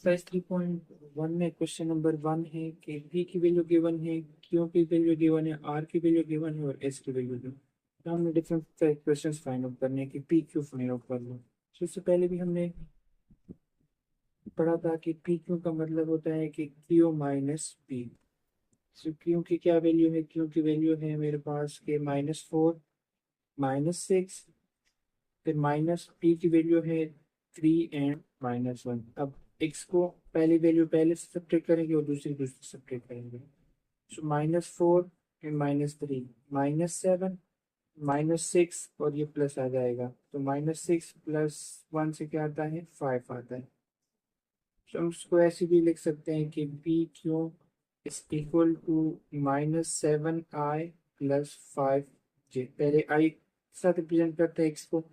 Exercise 3.1 में question number 1 है कि पी की वैल्यू गिवन है, क्यू की वैल्यू गिवन है, आर की वैल्यू गिवन है और एस की वैल्यू गिवन है। तो हमने डिफरेंट क्वेश्चन फाइंड आउट करने हैं कि पी क्यू फाइंड आउट कर लो। तो इससे पहले भी हमने पढ़ा था कि पी क्यू का मतलब होता है कि क्यू माइनस पी। सो क्यू की क्या वैल्यू है? क्यू की वैल्यू है मेरे पास के -4 -6, फिर माइनस पी की वैल्यू है 3 एंड -1। अब एक्स को पहली वैल्यू पहले से सब्ट्रैक्ट करेंगे और दूसरी दूसरी सब्ट्रैक्ट करेंगे। सो -4 एंड -3 -7 -6 और ये प्लस आ जाएगा, तो -6 + 1 से क्या आता है? 5 आता है। तो हम उसको ऐसे भी लिख सकते हैं कि P Q is equal to -7i + 5j। पहले आई के साथ रिप्रेजेंट करते हैं एक्स को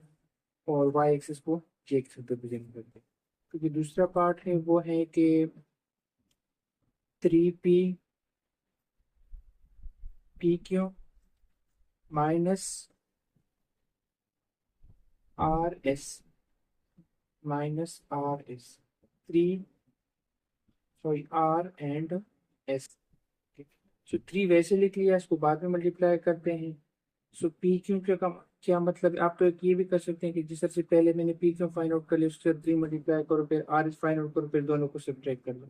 और वाई एक्सिस को जे के साथ रिप्रेजेंट करते हैं। क्योंकि दूसरा पार्ट है वो है कि 3p P Q minus R S three sorry R and S. So 3 वैसे लिख लिया, इसको बाद में मल्टीप्लाई करते हैं। सो पी क्यू का क्या मतलब है? आप तो ये भी कर सकते हैं कि जिस तरह से पहले मैंने पी क्यू फाइंड आउट कर लिया, उसके साथ 3 मल्टीप्लाई करो, फिर आर एस फाइंड आउट करो, फिर दोनों को सब्ट्रैक्ट कर लो।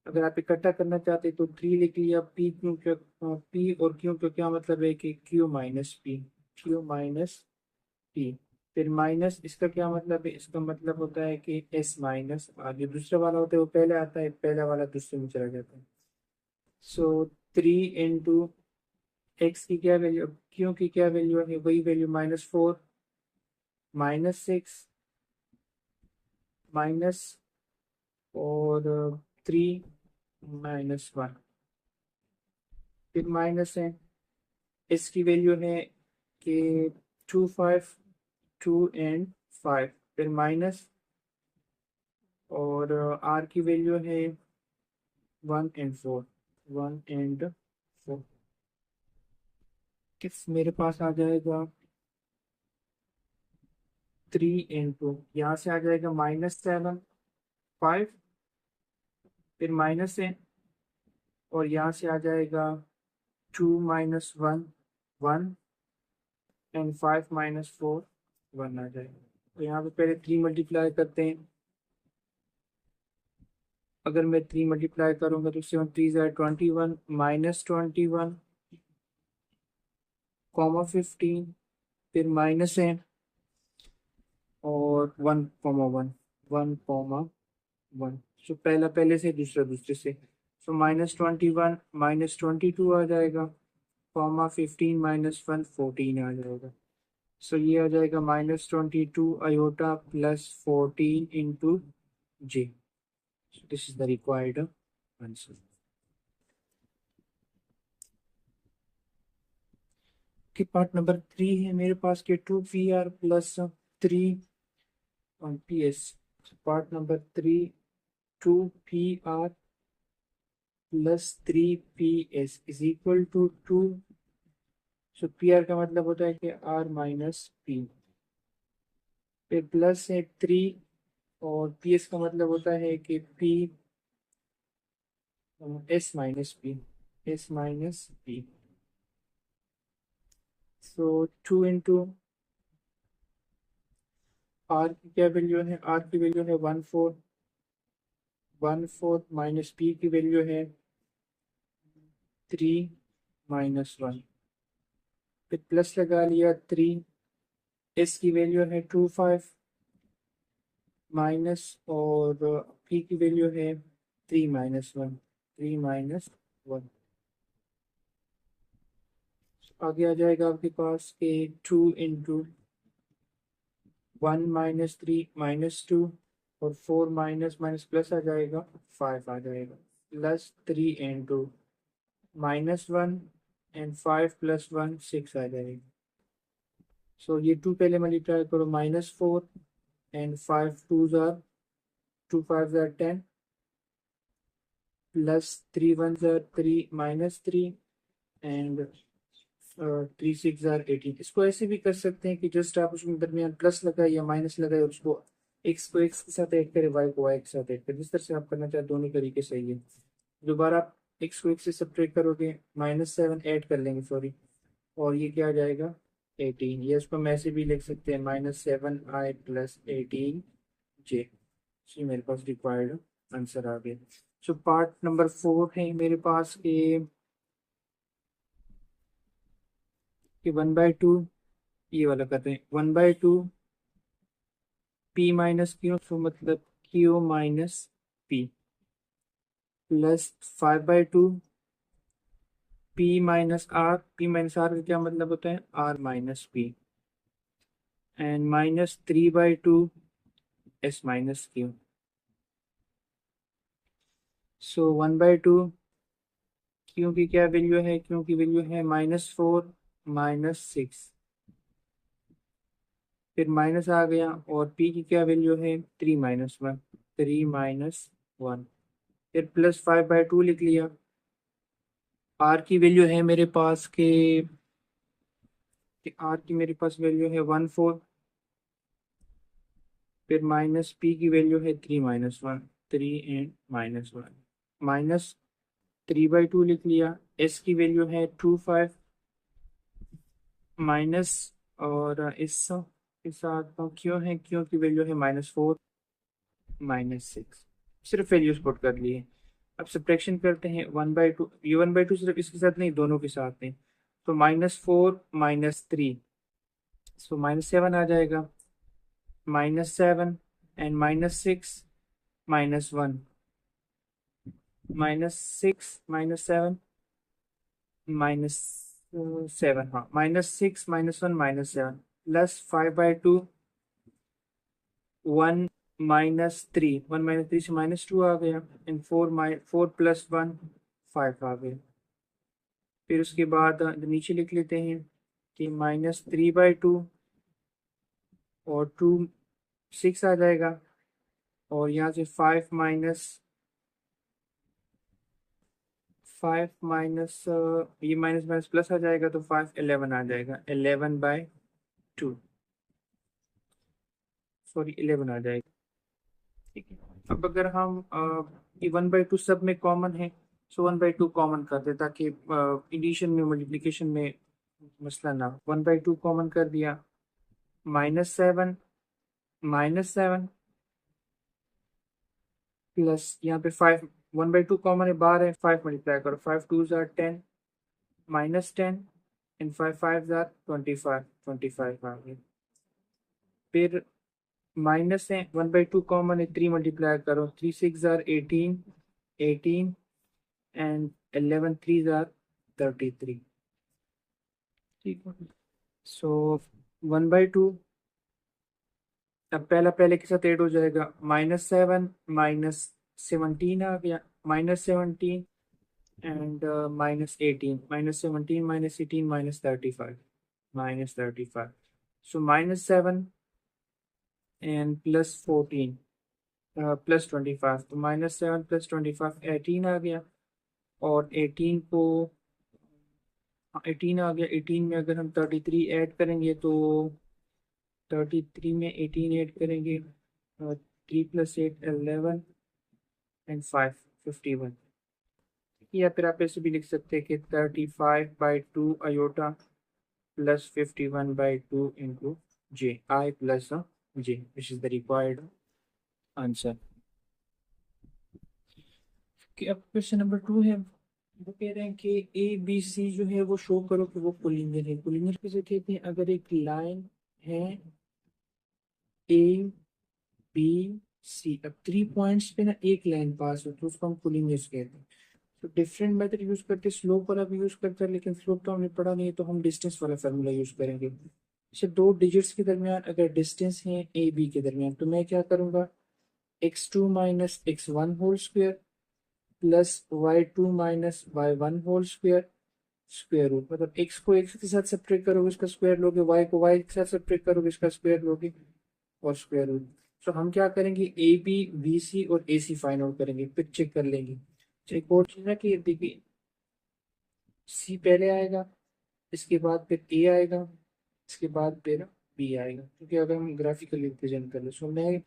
अगर आप इकट्ठा करना चाहते हैं तो 3 लिख लिया। पी क्यू का पी और क्यू का क्या मतलब है कि क्यू माइनस पी। फिर माइनस इसका क्या मतलब है? इसका मतलब होता है कि एस माइनस आर। जो दूसरा वाला होता है वो पहले आता है, पहला वाला दूसरे में चला जाता है। सो 3 इंटू एक्स की क्या वैल्यू, क्यू की क्या वैल्यू है? वही वैल्यू -4 -6 माइनस और 3 -1, फिर माइनस है। इसकी वैल्यू है कि 2 5 2 एंड 5, फिर माइनस और आर की वैल्यू है 1 एंड 4 किस मेरे पास आ जाएगा 3 इंटू, यहाँ से आ जाएगा -7 5, फिर माइनस है और यहाँ से आ जाएगा 2 -1 1 एंड 5 -4 1 आ जाएगा। तो यहाँ पे पहले 3 मल्टीप्लाई करते हैं। अगर मैं 3 मल्टीप्लाई करूंगा तो 7 3 21 -21 15, फिर माइनस है और 1,1 सो पहला पहले से दूसरा दूसरे से। सो -21 -22 आ जाएगा, -15 -1 14 आ जाएगा। सो ये आ जाएगा -22 iota +14 into J. This is the required answer. कि पार्ट नंबर 3 है मेरे पास के 2pr + 3 ps। Part number 3 2pr + 3ps is equal to 2। So pr का मतलब होता है कि r माइनस p, फिर प्लस है 3 और ps का मतलब होता है कि p s माइनस p। सो 2 इंटू r की क्या वैल्यू है? r की वैल्यू है 1/4 माइनस p की वैल्यू है 3 -1, फिर प्लस लगा लिया 3। s की वैल्यू है 2 5 माइनस और p की वैल्यू है 3 -1 आगे आ जाएगा आपके पास के 2 इंटू 1 -3 -2 और 4 माइनस माइनस प्लस आ जाएगा 5 आ जाएगा, +3 इंटू -1 एंड 5 + 1 6 आ जाएगा। सो ये 2 पहले मल्टीप्लाई करो, -4 and 5 2 are 2 5 are 10 +3 1 are 3 -3 and 3 6 are 18। इसको ऐसे भी कर सकते हैं कि जस्ट आप उसमें दरमियान प्लस लगाए या माइनस लगाए और उसको एक्स को एक्स के साथ ऐड करें, वाई को वाई के साथ ऐड करें, जिस तरह से आप करना चाहते दोनों तरीके सही है। दोबारा आप एक्स को एक्स से सब्ट्रैक्ट करोगे, -7 ऐड कर लेंगे, सॉरी, और ये क्या आ जाएगा 18। ये इसको हम ऐसे भी लिख सकते हैं -7i + 18j। जी मेरे पास रिक्वायर्ड आंसर आ गया। सो पार्ट नंबर 4 है मेरे पास कि 1/2, ये वाला करते हैं 1/2 p माइनस क्यू, तो मतलब Q minus P, plus 5/2 p minus R का क्या मतलब होता है r minus P, and -3/2 s minus Q. So 1/2 Q की क्या वैल्यू है, क्यू की वैल्यू है -4 -6, फिर माइनस आ गया, और p की क्या वैल्यू है 3 - 1, 3 - 1, फिर +5/2 लिख लिया। r की वैल्यू है मेरे पास कि r की मेरे पास वैल्यू है 1/4, फिर माइनस p की वैल्यू है 3 - 1, 3 एंड -1, -3/2 लिख लिया। s की वैल्यू है 2/5 माइनस, और इस के साथ क्यों है, क्यों की वैल्यू है -4 -6, सिर्फ वैल्यूज पुट कर लिए। अब सब्ट्रैक्शन करते हैं 1/2, ये 1/2 सिर्फ इसके साथ नहीं दोनों के साथ नहीं, तो -4 -3, सो -7 आ जाएगा, -7 एंड -6 -1, -6 -7 -7, हाँ -6 -1 -7, प्लस 5/2 1 - 3, 1 - 3 से -2 आ गया, एंड 4 + 1 5 आ गया। फिर उसके बाद नीचे लिख लेते हैं कि -3/2 और 2 6 आ जाएगा, और यहाँ से 5 माइनस ये माइनस माइनस प्लस आ जाएगा, तो 5 11 आ जाएगा, 11/2, सॉरी 11 आ जाएगा। ठीक है, अब अगर हम ये 1/2 सब में कॉमन है, सो 1/2 कॉमन कर दे, ताकि एडिशन में मल्टीप्लिकेशन में मसला ना हो। 1/2 कॉमन कर दिया, -7 -7 प्लस यहाँ पे 5, 1/2 कॉमन है, बाहर है, 5 मल्टीप्लाई करो, 5 2s are 10, -10 and 5 5s are 25, 25 आ गया। फिर माइनस है, 1/2 कॉमन है, 3 मल्टीप्लाई करो, 3 6 are 18, 18 एंड 11 3s are 33। ठीक है, सो 1/2 अब पहला पहले के साथ ऐड हो जाएगा, -7 -17 आ गया, -17 एंड -18, -17 -18 -35, -35, सो -7 एंड +14 +25, तो -7 +25 18 आ गया, और 18 को 18 आ गया, 18 में अगर हम 33 ऐड करेंगे, तो 33 में 18 ऐड करेंगे, 3 + 8 11 एंड 5 51, या फिर आप ऐसे भी लिख सकते हैं कि 35/2 iota plus 51/2 into J, I plus J, which is the required answer. अब क्वेश्चन नंबर 2 है, वो कह रहे हैं कि ए बी सी जो है वो शो करो कि वो कोलिनियर है। कोलिनियर किसे कहते हैं, अगर एक लाइन है ए बी सी, अब 3 पॉइंट्स पे ना एक लाइन पास हो, तो उसको हम कोलिनियर कहते हैं। तो डिफरेंट मेथड यूज करते हैं, स्लोप वाला भी यूज करते हैं, लेकिन स्लोप तो हमने पढ़ा नहीं है, तो हम डिस्टेंस वाला फार्मूला यूज करेंगे। जैसे दो डिजिट्स के दरमियान अगर डिस्टेंस है ए बी के दरमियान, तो मैं क्या करूंगा, x2 - x1 whole square plus y2 - y1 whole square, square root, मतलब x को x के साथ सब्ट्रैक्ट करोगे इसका स्क्वायर लोगे, y को y के साथ सब्ट्रैक्ट करोगे इसका स्क्वायर लोगे, और स्क्वायर रूट। तो हम क्या करेंगे, ए बी बी सी और ए सी फाइंड आउट करेंगे, फिर चेक कर लेंगे। तो एक और चीज है कि देखिए, सी पहले आएगा, इसके बाद फिर ए आएगा, इसके बाद फिर बी आएगा, क्योंकि अगर हम ग्राफिकली रिप्रेजेंट कर ले, सो मैं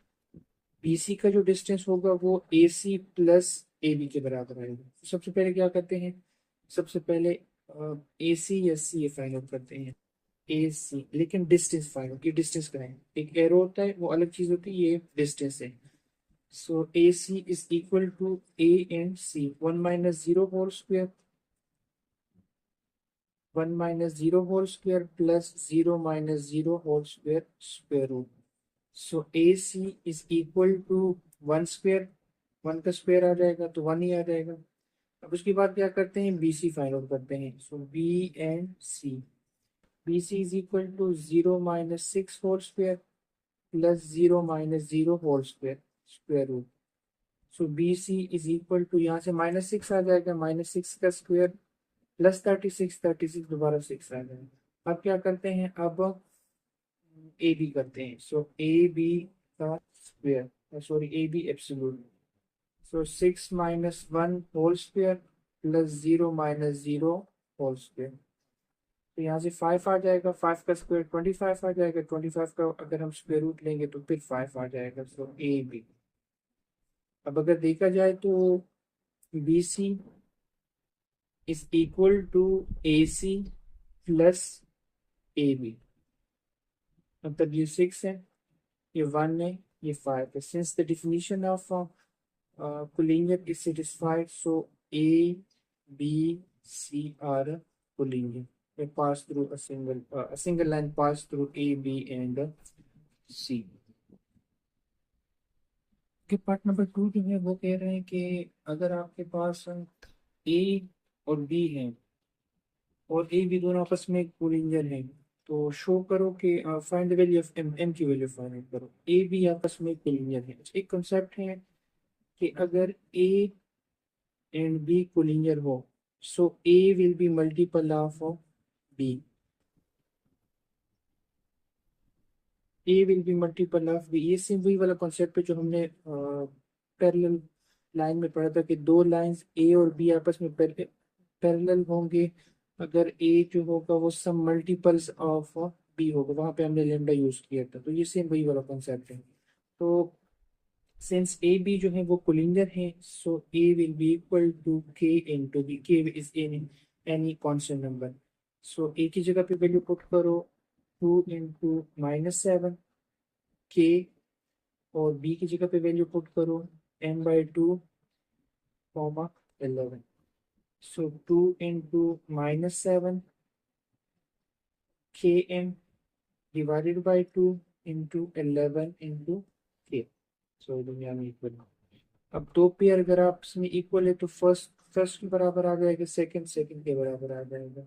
BC का जो डिस्टेंस होगा वो AC प्लस AB के बराबर आएगा। तो सबसे पहले क्या करते हैं, सबसे पहले AC या C फाइंड आउट करते हैं। AC, लेकिन डिस्टेंस फाइंड आउट, ये डिस्टेंस कराएं, एक एरो होता है वो अलग चीज होती है, ये डिस्टेंस है। So AC is equal to A and C, 1 minus 0 whole square, 1 minus 0 whole square plus 0 minus 0 whole square square root. So AC is equal to 1 square, 1 का स्क्वायर आ जाएगा तो 1 ही आ जाएगा। अब उसके बाद क्या करते हैं, BC फाइंड आउट करते हैं। So B and C, BC is equal to 0 minus 6 whole square plus 0 minus 0 whole square square root. So BC is equal to, यहाँ से -6 आ जाएगा, -6 का स्क्वायर प्लस 36, 36 दोबारा 6 आ जाएगा। अब क्या करते हैं, अब AB करते हैं। सो AB का square, sorry AB absolute. So 6 minus 1 whole square plus 0 minus 0 whole square. तो यहाँ से 5 आ जाएगा, 5 का स्क्वायर 25 आ जाएगा, 25 का अगर हम स्क्वायर रूट लेंगे तो फिर 5 आ जाएगा। सो AB। अब अगर देखा जाए तो BC is equal to AC plus AB, मतलब ये 6 है, ये 1 है, ये 5 है। Since the definition of collinear is satisfied, so ABC are collinear. They pass through a single line pass through A, B and C. के पार्ट नंबर 2 जो है वो कह रहे हैं कि अगर आपके पास A और B है और A B दोनों आपस में कोलिनियर है, तो शो करो कि find the value of M, M की वैल्यू फाइंड आउट करो। A B आपस में कोलिनियर है। एक कंसेप्ट है कि अगर A and B collinear हो, so A will be multiple of B, A will be multiple of B। ये सेम वही वाला कॉन्सेप्ट है जो हमने पैरेलल लाइन में पढ़ा था कि दो लाइंस A और B आपस में पैरेलल होंगे अगर A जो होगा वो सम मल्टीपल्स ऑफ B होगा, वहां पे हमने लेमडा यूज किया था। तो ये सेम वही वाला कॉन्सेप्ट है। तो सिंस ए बी जो है वो कोलिनियर है, so A will be equal to K into B. K is in any constant number. So A की जगह पे वैल्यू पुट करो 2 इंटू -7 के, और बी की जगह पे वैल्यू पुट करो m/2 comma 11। So 2 into -7 K M divided by 2 into 11 into K. So दुनिया में इक्वल। अब दो पेयर अगर आपस में इक्वल है तो फर्स्ट फर्स्ट के बराबर आ जाएगा, सेकंड सेकंड के बराबर आ जाएगा।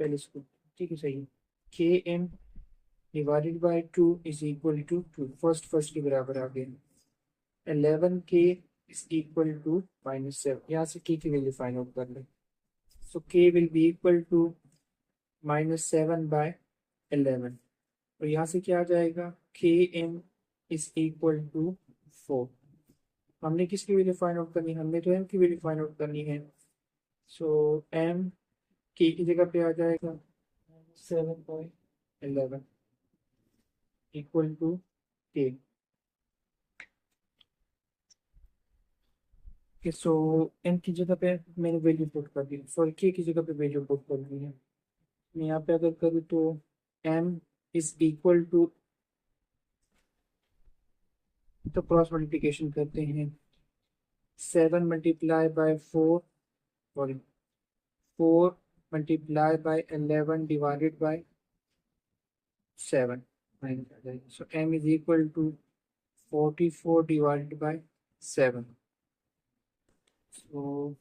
पहले इसको, ठीक है, सही। K M divided by 2 is equal to 2, first first के बराबर आ गया। 11 के इज इक्वल टू -7, यहाँ से के की वैल्यू फाइंड आउट कर ले। So K will be equal to -7 by 11, और यहाँ से क्या आ जाएगा, के एम इज इक्वल टू 4। हमने किसकी वैल्यू फाइंड आउट करनी है, हमने तो एम की वैल्यू फाइंड आउट करनी है। सो एम के की जगह पे आ जाएगा 7/11 इक्वल टू के। सो एम की जगह पे मैंने वैल्यू पुट कर दी, सॉरी के की जगह पे वैल्यू पुट कर दी है। मैं यहाँ पे अगर करूँ तो एम इज इक्वल टू, तो क्रॉस मल्टीप्लिकेशन करते हैं, 7 multiply by 4, sorry 4 multiply by 11 divided by 7, so m is equal to 44 divided by 7, so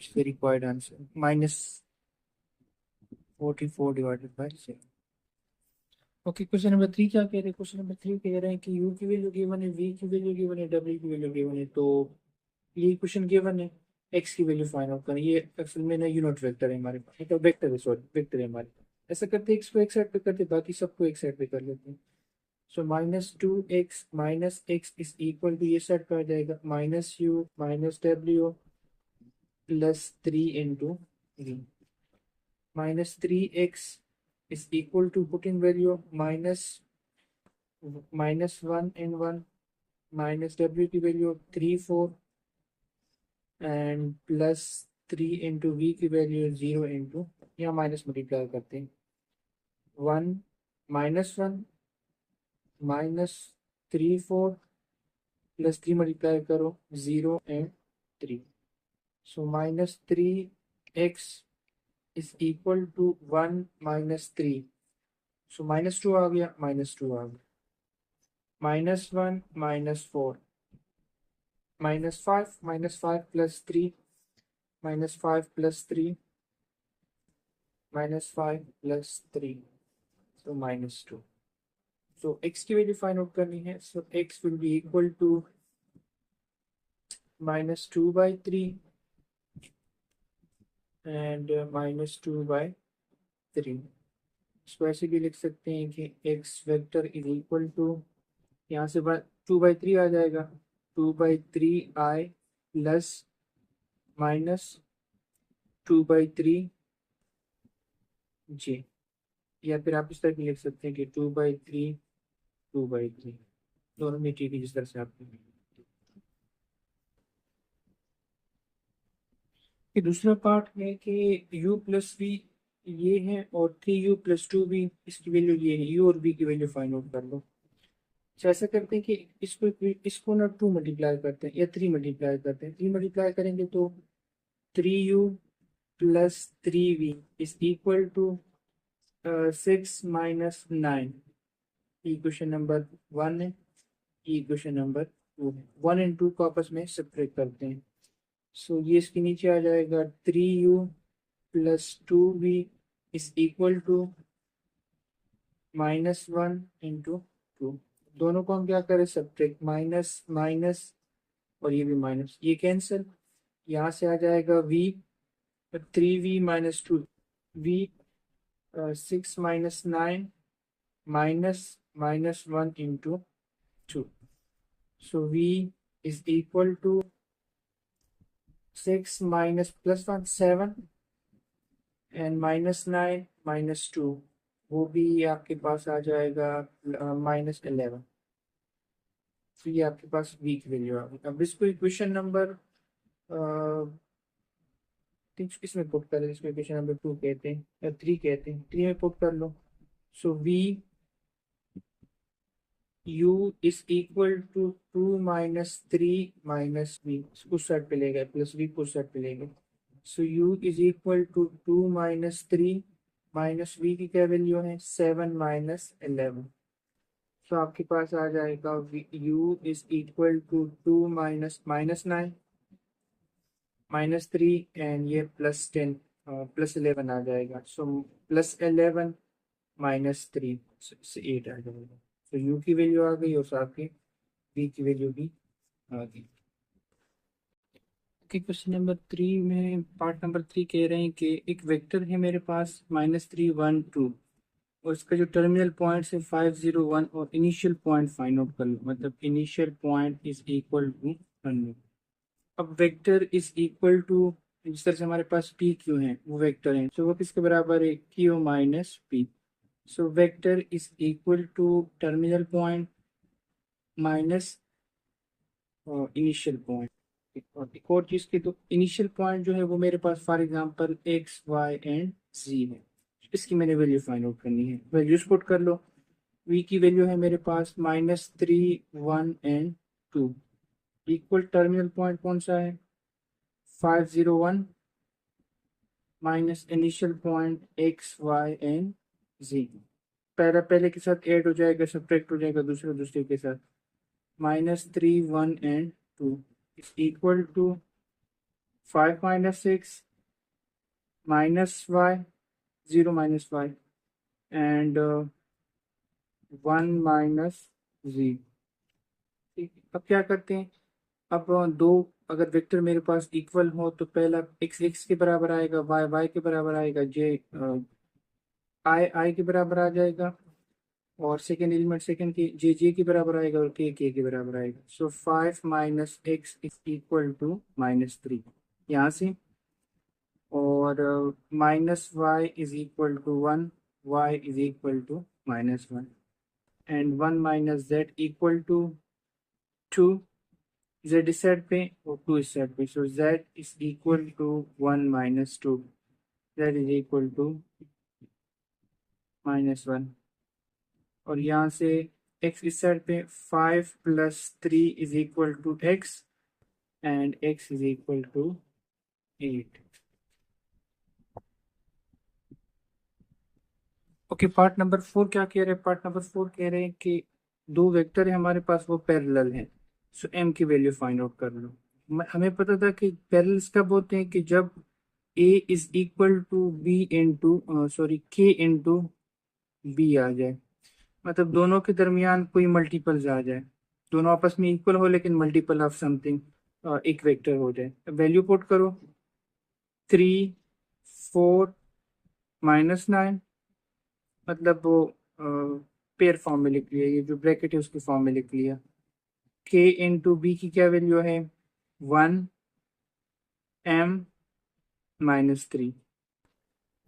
it's the required answer, -44 divided by 7। Okay, question number 3 क्या कह रहे हैं, क्वेश्चन नंबर 3 कह रहे हैं कि u की वैल्यू गिवन है, v की वैल्यू गिवन है, w की वैल्यू गिवन है। तो ये क्वेश्चन गिवन है, x की वैल्यू फाइंड आउट करें। ये असल में ना यूनिट वेक्टर है हमारे पास, तो वेक्टर है, सॉरी वेक्टर है हमारे पास। ऐसा करते हैं, x को एक साइड पे करते, बाकी सबको एक साइड पे कर लेते हैं। So -2x minus X is equal to, ये सेट कर जाएगा -u minus w plus 3 into v। -3x is equal to, put in value -1 and 1 minus w की value 3 4 and plus 3 into V की वैल्यू 0 इंटू, यहाँ minus multiply करते हैं, 1 -1 -3 4 plus 3 multiply करो 0 and 3, so -3x is equal to 1 -3, so -2 आ गया, -2 आ गया, -1 -4 -5 plus 3 -5 plus 3 -5 plus 3, so -2. So x की वैल्यू फाइंड आउट करनी है, so x will be equal to -2/3 and -2/3. इसको ऐसे भी लिख सकते हैं कि x vector is equal to, यहाँ से 2/3 आ जाएगा, 2/3i प्लस -2/3j, या फिर आप इस तरह भी लिख सकते हैं कि 2/3 दोनों में ठीक है, जिस तरह से आप कि दूसरा पार्ट है कि u प्लस वी ये है और 3u प्लस 2v, इसकी वैल्यू ये है, u और v की वैल्यू फाइंड आउट कर लो। अच्छा, ऐसा करते हैं कि इसको ना 2 मल्टीप्लाई करते हैं या 3 मल्टीप्लाई करते हैं, 3 मल्टीप्लाई करेंगे तो 3u plus 3v is equal to 6 -9, equation number 1 है, इक्वेशन नंबर 2 है। 1 एंड 2 को आपस में सेपरेट करते हैं, सो ये इसके नीचे आ जाएगा 3u plus 2v is equal to -1 into 2, दोनों को हम क्या करें, सब्ट्रैक्ट, माइनस माइनस और ये भी माइनस, ये कैंसिल, यहाँ से आ जाएगा v 3v minus 2 v 6 -9 -1 into 2, so v is equal to 6 minus +1 7 and -9 -2, वो भी आपके पास आ जाएगा -11, तो ये आपके पास v की वैल्यू आ गई। अब इसको इक्वेशन नंबर इसमें पुट कर, इसको इक्वेशन नंबर 2 कहते हैं या 3 कहते हैं, 3 में पुट कर लो, so v u is equal to 2 -3 -v, उस साइड पे लेगा, प्लस v को उस साइड पे लेगा, so u is equal to 2 -3 -v की क्या वैल्यू है, 7 -11, सो आपके पास आ जाएगा u is equal to 2 -9 -3 and ये +10 +11 आ जाएगा, सो +11 -3 से 8 आ जाएगा, तो u की वैल्यू आ गई और साथ में v की वैल्यू भी आ गई। क्वेश्चन नंबर 3 में पार्ट नंबर 3 कह रहे हैं कि एक वेक्टर है मेरे पास -3 1 2 और इसका जो टर्मिनल पॉइंट्स है 5 0 1 और इनिशियल पॉइंट फाइंड आउट कर लो, मतलब initial point is equal to 100। अब वेक्टर इज इक्वल टू, जिस तरह से हमारे पास पी क्यू है वो वेक्टर है, तो वो किसके बराबर है, Q minus P, so vector is equal to terminal point minus initial point. और एक और चीज की, तो इनिशियल पॉइंट जो है वो मेरे पास for example X Y and Z है, इसकी मैंने वैल्यू फाइंड आउट करनी है, वैल्यूज पुट कर लो, v की वैल्यू है मेरे पास -3 1 एंड 2, इक्वल टर्मिनल पॉइंट कौन सा है 5 0 1 minus initial point X Y and Z, पहला पहले के साथ ऐड हो जाएगा, सब्ट्रैक्ट हो जाएगा दूसरे दूसरे के साथ, -3 1 and 2 is equal to 5 -6 -y 0 -y एंड 1 -z। ठीक, अब क्या करते हैं, अब दो अगर वेक्टर मेरे पास इक्वल हो तो पहला x x के बराबर आएगा, y y के बराबर आएगा, j i i के बराबर आ जाएगा, और सेकेंड एलिमेंट सेकेंड की जे जे के बराबर आएगा और के के बराबर आएगा, so 5 -x is equal to -3 यहाँ से, और -y is equal to 1 y is equal to -1, and 1 minus z equal to 2, z इस साइड पे और 2 इस साइड पे, so z is equal to 1 minus 2, z is equal to -1। और यहाँ से x इस साइड पे 5 plus 3 is equal to x and x is equal to 8। Okay, part number 4 क्या कह रहे हैं? पार्ट नंबर 4 कह रहे हैं कि दो वेक्टर है हमारे पास, वो पैरेलल हैं, सो m की वैल्यू फाइंड आउट कर लो। हमें पता था कि पैरेलल्स कब होते हैं कि जब a is equal to b into sorry k into b आ जाए, मतलब दोनों के दरमियान कोई मल्टीपल्स आ जाए, दोनों आपस में इक्वल हो लेकिन मल्टीपल ऑफ समथिंग एक वेक्टर हो जाए। वैल्यू पुट करो, 3 4 -9, मतलब वो पेयर फॉर्म में लिख लिया, ये जो ब्रैकेट है उसके फॉर्म में लिख लिया। k इंटू बी की क्या वैल्यू है? 1 m -3।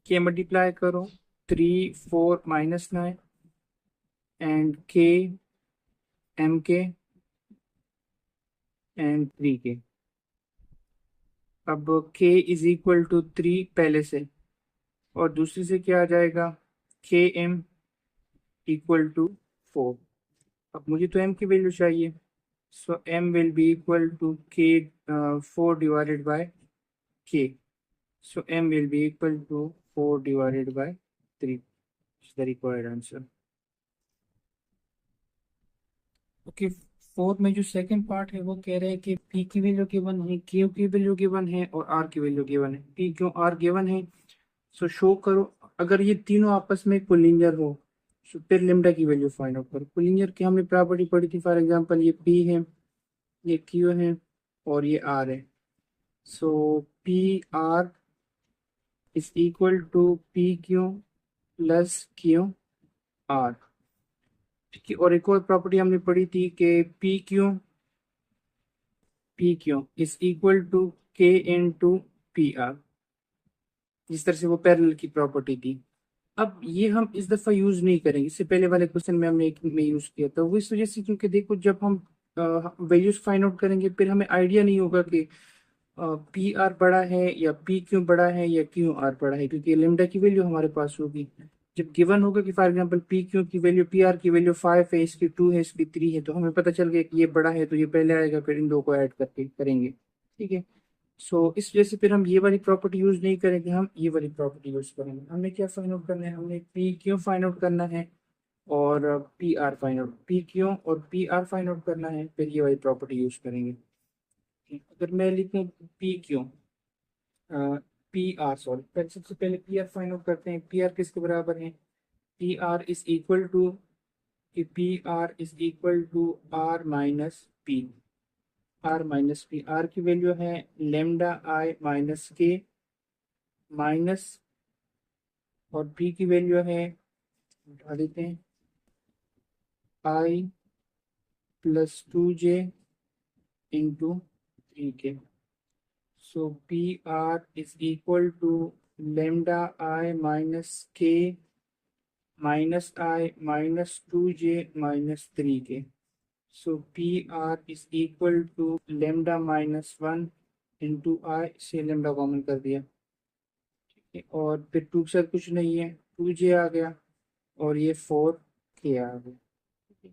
k मल्टीप्लाई करो, 3 4 -9 and k m k and 3 k। अब k इज इक्वल टू 3 पहले से, और दूसरी से क्या आ जाएगा? k m equal to 4। अब मुझे तो m की वैल्यू चाहिए, so m will be equal to k 4 divided by k, so m will be equal to 4 divided by 3 is the required answer। Okay, 4 में जो सेकंड पार्ट है वो कह रहे हैं कि p की वैल्यू गिवन है, q की वैल्यू गिवन है और r की वैल्यू गिवन है। p क्यों r गिवन है, सो शो करो अगर ये तीनों आपस में कोलिनियर हो, सो फिर लेमडा की वैल्यू फाइंड आउट करो। कोलिनियर की हमने प्रॉपर्टी पढ़ी थी, फॉर एग्जांपल ये p है, ये q है और ये r है, so p r is equal to p q plus q r। ठीक है, और एक और प्रॉपर्टी हमने पढ़ी थी कि P Q is equal to k in to P are, जिस तरह से वो पैरेलल की प्रॉपर्टी थी। अब ये हम इस दफा यूज नहीं करेंगे, इससे पहले वाले क्वेश्चन में हमने एक में यूज किया था, वो इस वजह से क्योंकि देखो जब हम वैल्यूज फाइंड आउट करेंगे फिर हमें आइडिया नहीं होगा कि पी आर बड़ा है या पी क्यू बड़ा है या क्यू आर बड़ा है, क्योंकि लेमडा की वैल्यू हमारे पास होगी। जब गिवन होगा कि फॉर एग्जांपल पी क्यू की वैल्यू पी आर की वैल्यू 5 है, इसकी 2 है, इसकी 3 है, तो हमें पता चल गया कि ये बड़ा है तो ये पहले आएगा, फिर इन दो को ऐड करके करेंगे। ठीक है, सो इस वजह से फिर हम ये वाली प्रॉपर्टी यूज नहीं करेंगे, हम ये वाली प्रॉपर्टी यूज करेंगे। हमें क्या फाइंड आउट करना है? हमने पी क्यू फाइंड आउट करना है और P R find out, P Q और पी आर फाइंड आउट करना है, फिर ये वाली प्रॉपर्टी यूज करेंगे। अगर मैं लिखूं P Q P R, sorry पहले सबसे पहले पी आर फाइंड आउट करते हैं। पी आर किसके बराबर है? P are is equal to, P are is equal to R minus P, R minus P. R की वैल्यू है lambda I minus K minus, और पी की वैल्यू है, उठा देते हैं, I plus 2j into 3k। So P are is equal to lambda I minus K minus I minus 2j minus 3k। So P are is equal to lambda -1 into I, से lambda common कर दिया। ठीक है, और फिर 2 के साथ कुछ नहीं है, 2j आ गया और ये 4k आ गया। ठीक है,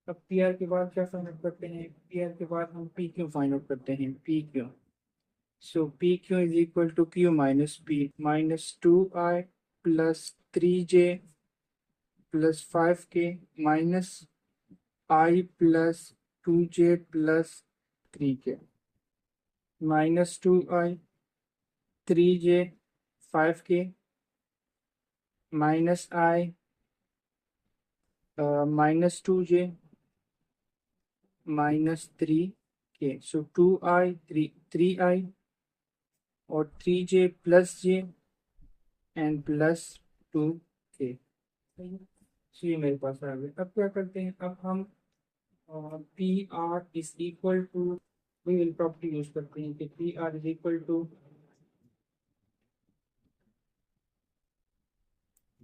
अब पी आर के बाद क्या फाइंड आउट करते हैं? पी आर के बाद हम पी क्यू फाइंड आउट करते हैं, p q. So p Q is equal to q minus p, -2i plus 3j plus 5k minus I plus 2j plus 3k, -2i 3j 5k minus i -2j minus 3k, so 2i 3i और 3j plus j and plus 2k। सो ये मेरे पास आ गया। अब क्या करते हैं? अब हम p are is equal to, we will property use करते हैं कि p are is equal to,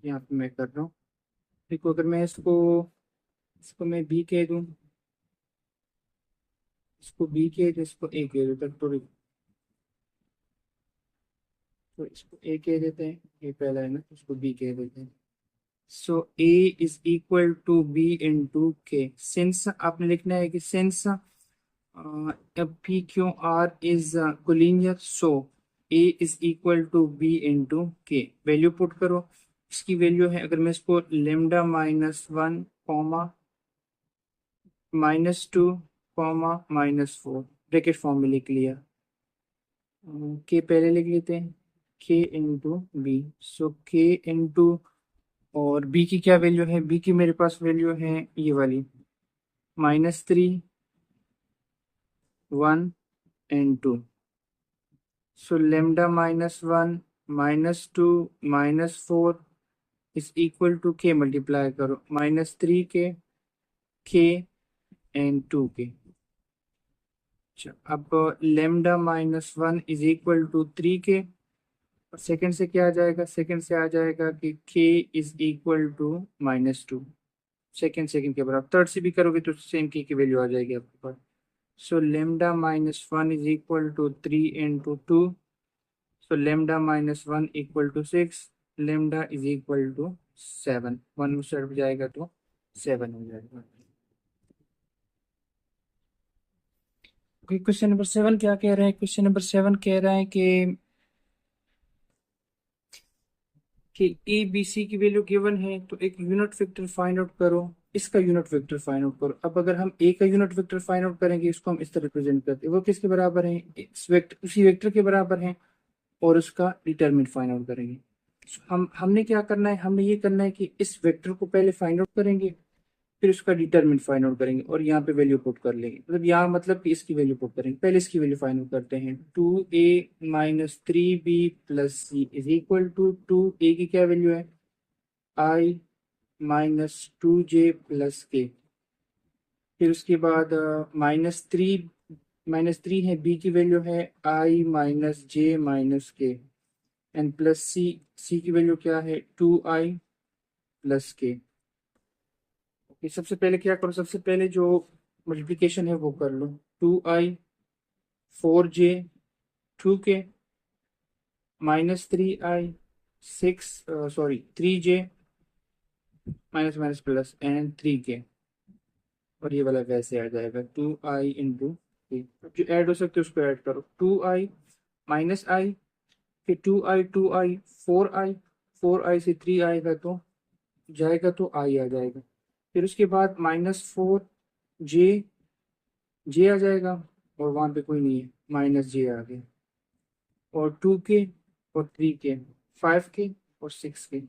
यहाँ पे मैं कर रहा हूँ, देखो अगर मैं इसको इसको मैं बी कह दूं, इसको बी कह दूं, इसको ए कह दूं तक थोड़ी, तो इसको ए कह देते हैं, ये पहला है ना, इसको बी कह देते हैं। So A is equal to B into K. Since आपने लिखना है कि since P Q R is collinear, so A is equal to B into K. Value put करो, इसकी वैल्यू है, अगर मैं इसको lambda -1 comma -2 comma -4 bracket form में लिख लिया, के पहले लिख लेते हैं, के इंटू बी। सो के इंटू, और बी की क्या वैल्यू है, बी की मेरे पास वैल्यू है ये वाली -3 1 and 2। So lambda -1 -2 -4 is equal to k, multiply करो -3 के एंड 2 के। अच्छा, अब लेमडा -1 इज इक्वल टू 3 के, और सेकंड से क्या आ जाएगा, सेकंड से आ जाएगा कि के इज इक्वल टू -2। सेकंड के बराबर, थर्ड से भी करोगे तो सेम की वैल्यू आ जाएगी आपके पास। So lambda -1 is equal to 3 into 2, so lambda -1 equal to 6, lambda is equal to 7, 1 side जाएगा तो 7 हो जाएगा। क्वेश्चन नंबर 7 क्या कह रहा है, क्वेश्चन नंबर 7 कह रहा है कि ए बी सी की वैल्यू गिवन है, तो एक यूनिट वेक्टर फाइंड आउट करो, इसका यूनिट वेक्टर फाइंड आउट करो। अब अगर हम ए का यूनिट वेक्टर फाइंड आउट करेंगे, इसको हम इस तरह रिप्रेजेंट करते हैं, वो किसके बराबर है, इस वेक्टर, उसी वेक्टर के बराबर है, और उसका डिटरमिनेंट फाइंड आउट करेंगे। हमने क्या करना है, हमें ये करना है कि इस वेक्टर को पहले फाइंड आउट करेंगे, फिर उसका डिटरमिनेंट फाइंड आउट करेंगे, और यहाँ पे वैल्यू पुट कर लेंगे, मतलब यहाँ मतलब कि इसकी वैल्यू पुट करेंगे। पहले इसकी वैल्यू फाइंड आउट करते हैं, 2a -3b plus c is equal to 2a की क्या वैल्यू है, i -2j प्लस के। फिर उसके बाद -3 है, b की वैल्यू है i -j के, एंड प्लस सी की वैल्यू क्या है, 2i प्लस के। ओके, सबसे पहले क्या करो, सबसे पहले जो मल्टीप्लिकेशन है वो कर लो, 2i 4j 2k -3i 6 sorry 3j minus minus plus and 3k, और ये वाला वैसे आ जाएगा 2i इंटू के। जो ऐड हो सकते हैं उसको ऐड करो, 2i -i, फिर 2i 4i, 4i से 3 आएगा तो जाएगा तो i आ जाएगा, फिर उसके बाद -4j आ जाएगा, और वहां पे कोई नहीं है, -j आ गया, और 2k और 3k, 5k और 6k,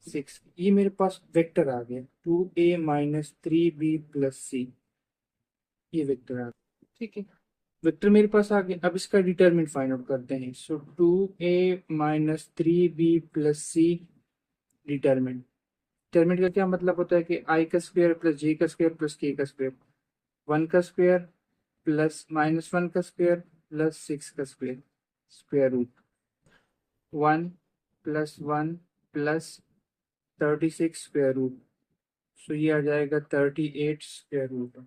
6, ये मेरे पास वेक्टर आ गया, 2a -3b प्लस सी, ये वेक्टर आ गया, ठीक है। वेक्टर मेरे पास आ गया, अब इसका डिटरमिनेंट फाइंड आउट करते हैं। सो 2a -3b प्लस सी डिटरमिनेंट। डिटरमिनेंट का क्या मतलब होता है कि i का स्क्वायर प्लस j का स्क्वायर प्लस k का स्क्वायर, 1 का स्क्वायर प्लस -1 का स्क्वायर प्लस 6 का square, square root 1 plus 1 plus 36 square root, so ये आ जाएगा 38 स्क्वायर रूट,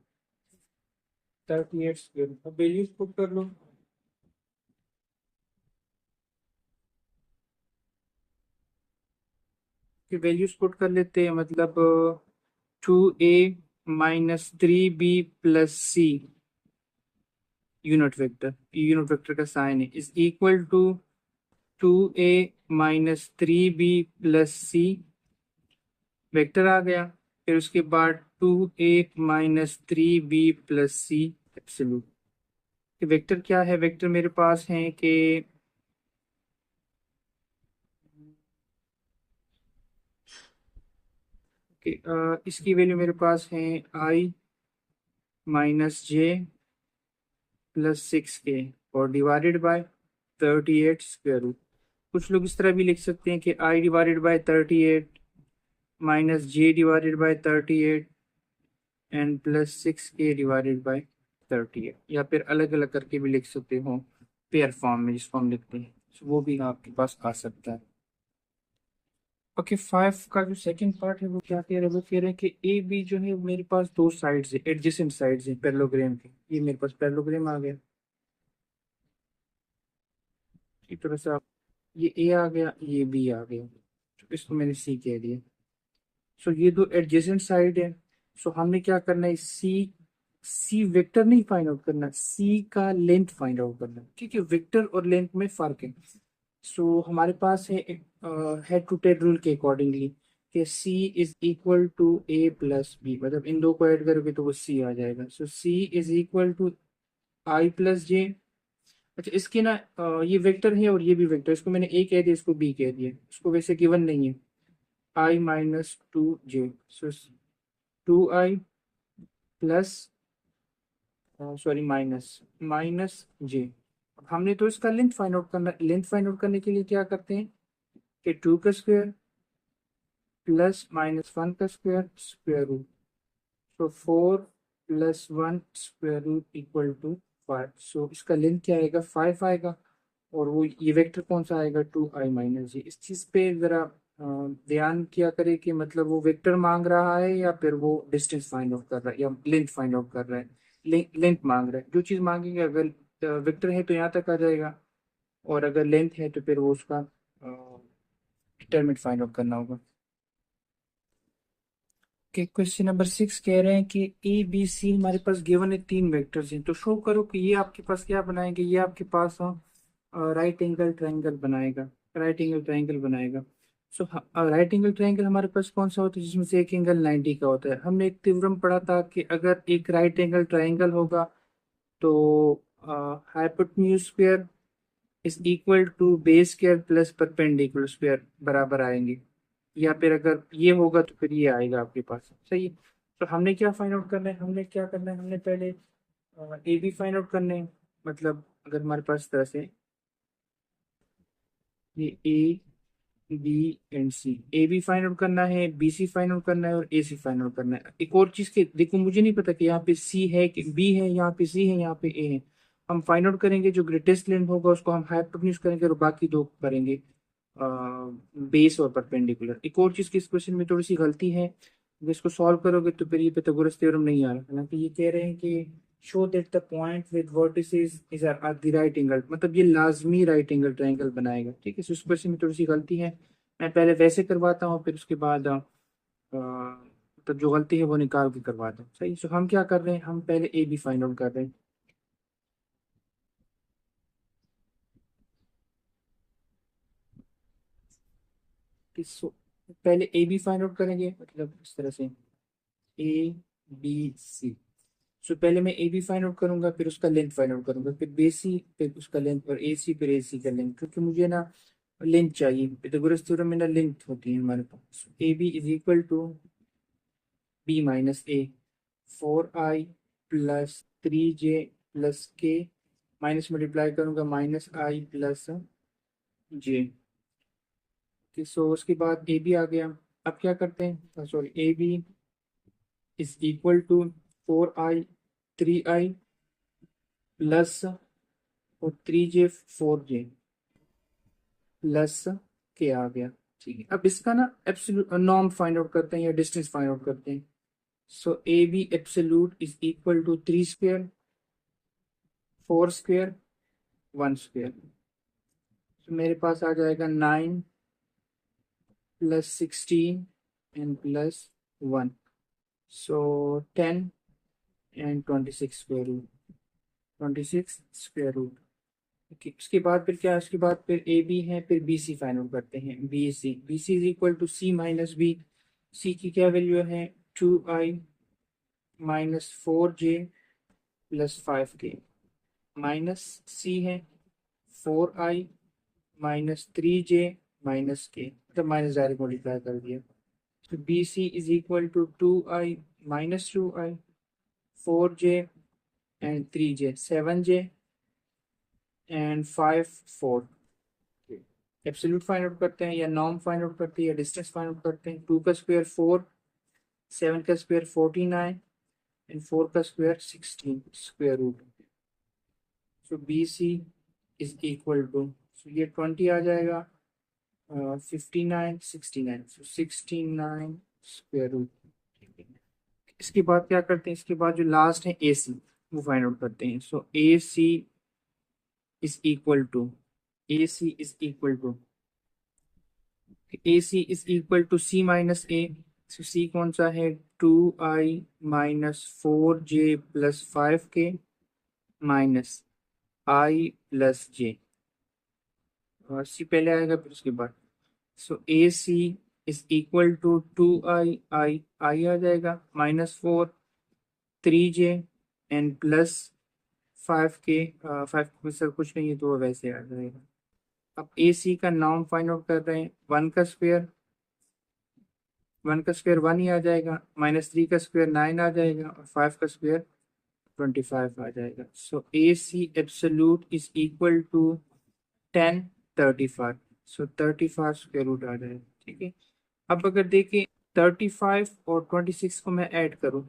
38 स्क्वायर रूट। अब वैल्यूज पुट कर लो, कि वैल्यूज पुट कर लेते हैं, मतलब 2a -3b plus C unit vector का साइन है, is equal to 2a -3b plus C, vector आ गया, फिर उसके बाद 2a -3b प्लस सी एब्सोल्यूट। वेक्टर क्या है, वेक्टर मेरे पास है कि इसकी वैल्यू मेरे पास है i -j प्लस 6k, और डिवाइडेड बाय 38 स्क्वायर रूट। कुछ लोग इस तरह भी लिख सकते हैं कि i divided by 38 -j divided by 38 and plus 6k divided by 38, या फिर अलग अलग करके भी लिख सकते हो पेयर फॉर्म में, जिसको हम लिखते हैं, वो भी आपके पास आ सकता है। ओके, 5 का जो सेकंड पार्ट है वो क्या कह रहे हैं, वो कह रहे हैं कि ए बी जो है मेरे पास दो साइड्स है, एडजेसेंट साइड्स हैं पैरेललोग्राम के। ये मेरे पास पैरेललोग्राम आ गया इस तरह से। आप ये ए आ गया, ये बी आ गया, तो इसको मैंने सी कह दिया। सो ये दो एडजेसेंट साइड है। सो हमने क्या करना है, सी सी वेक्टर नहीं फाइंड आउट करना, सी का लेंथ फाइंड आउट करना है, क्योंकि वेक्टर और लेंथ में फर्क है। सो हमारे पास है हेड टू टेल रूल के अकॉर्डिंगली कि C is equal to A plus B, मतलब इन दो को ऐड करोगे तो वो सी आ जाएगा। So C is equal to I plus J. अच्छा, इसके ना ये वेक्टर है और ये भी वेक्टर, इसको मैंने ए कह दिया, इसको बी कह दिया, इसको वैसे गिवन नहीं है। I minus two J, so two I plus, sorry minus minus J. हमने तो इसका लेंथ फाइंड आउट करना, लेंथ फाइंड आउट करने के लिए क्या करते हैं कि टू का स्क्वायर प्लस माइनस वन का square square root. So four plus one square root equal to five. So इसका लेंथ क्या आएगा, 5 आएगा। और वो ये वेक्टर कौन सा आएगा, टू आई माइनस जी। इस चीज़ पे ज़रा ध्यान किया करे कि मतलब वो वेक्टर मांग रहा है या फिर वो डिस्टेंस फाइंड आउट कर रहा है या लेंथ फाइंड आउट कर रहा है। लेंथ मांग रहा है, जो चीज़ मांगेंगे, अगर वेक्टर है तो यहाँ तक आ जाएगा, और अगर लेंथ है तो फिर वो उसका डिटरमिनेंट फाइंड आउट करना होगा। कि क्वेश्चन नंबर 6 कह रहे हैं कि ए बी सी हमारे पास गिवन है, तीन वेक्टर्स हैं, तो शो करो कि ये आपके पास क्या बनाएंगे, ये आपके पास राइट एंगल ट्रायंगल बनाएगा, राइट एंगल ट्रायंगल बनाएगा। सो राइट एंगल ट्रायंगल हमारे पास कौन सा होता है, जिसमें से एक एंगल 90 का होता है। हमने एक थ्योरम पढ़ा था कि अगर एक राइट एंगल ट्रायंगल होगा तो hypotenuse square is equal to base square plus perpendicular square बराबर आएंगे, या फिर अगर ये होगा तो फिर ये आएगा आपके पास, सही है। तो हमने क्या फाइंड आउट करना है, हमने क्या करना है, हमने पहले ए बी फाइंड आउट करने हैं। मतलब अगर हमारे पास इस तरह से ये a b and c, a b find out करना है, बी सी फाइंड आउट करना है और ए सी फाइंड आउट करना है। एक और चीज के देखो, मुझे नहीं पता कि यहाँ पे सी है कि बी है, यहाँ पे सी है, यहाँ पे ए है। हम फाइंड आउट करेंगे, जो ग्रेटेस्ट लेंथ होगा उसको हम हाइपोटेन्यूज करेंगे और बाकी दो करेंगे बेस और परपेंडिकुलर। एक और चीज की इस क्वेश्चन में थोड़ी सी गलती है, अगर इसको सॉल्व करोगे तो फिर ये पाइथागोरस थ्योरम नहीं आ रहा, हालांकि ये कह रहे हैं कि show that the point with vertices is at the right angle, मतलब ये लाजमी राइट एंगल ट्रायंगल बनाएगा। ठीक है, so इस क्वेश्चन में थोड़ी सी गलती है। मैं पहले वैसे करवाता हूँ, फिर उसके बाद मतलब जो गलती है वो निकाल के करवाता हूँ, सही। सो हम क्या कर रहे हैं, हम पहले ए बी फाइंड आउट कर रहे हैं। सो पहले ए बी फाइंड आउट करेंगे, मतलब इस तरह से ए बी सी। सो पहले मैं ए बी फाइंड आउट करूंगा, फिर उसका लेंथ फाइंड आउट करूंगा, फिर बी सी, फिर उसका लेंथ, और ए सी, फिर ए सी का लेंथ, क्योंकि मुझे ना लेंथ चाहिए। पाइथागोरस थ्योरम में ना लेंथ होती है हमारे पास। A B is equal to B minus A, four I plus three J plus K, minus multiply करूंगा माइनस आई प्लस जे। सो उसके बाद ए बी आ गया। अब क्या करते हैं, sorry, a B is equal to four i, three i plus और three j four जे plus k आ गया। ठीक है, अब इसका ना एब्सोल्यूट नॉर्म फाइंड आउट करते हैं या डिस्टेंस फाइंड आउट करते हैं। So A B absolute is equal to three square, four square, one square. तो मेरे पास आ जाएगा nine plus sixteen and plus one, so ten and twenty six square root, twenty six square root. Okay, उसके बाद फिर क्या है, उसके बाद फिर ए बी है, फिर बी सी फाइंड आउट करते हैं। B C is equal to C minus B. C की क्या वैल्यू है, two I minus four J plus five K, minus C है four I minus three J minus K, मतलब minus direct multiply कर दिया। तो B C is equal to two I minus two I, four J and three J, seven J and five four. Absolute find out करते हैं या norm find out करते हैं या डिस्टेंस फाइंड आउट करते हैं। टू का स्क्वायर फोर, सेवन का स्क्वायर 49 एंड फोर का square 16 square root. So B C is equal to, so ये 20 आ जाएगा, 59 69, so 69 स्क्वायर रूट। इसके बाद क्या करते हैं, इसके बाद जो लास्ट है ए सी वो फाइंड आउट करते हैं। So A C is equal to A C is equal to A C is equal to C minus A. So C कौन सा है, 2i - 4j + 5k माइनस आई प्लस जे, और सी पहले आएगा फिर उसके बाद। सो A C is equal to 2i आ जाएगा -4 3j एंड +5k। 5 सर कुछ नहीं है तो वो वैसे आ जाएगा। अब ए सी का नाम फाइंड आउट कर रहे हैं, 1 का स्क्वायर 1 ही आ जाएगा, -3 का स्क्वायर 9 आ जाएगा, और 5 का स्क्वायर 25 आ जाएगा। So A C absolute is equal to 10 35। So 35 square root आ जाएगा। ठीक है, अब अगर देखें 35 और 26 को मैं ऐड करूँ,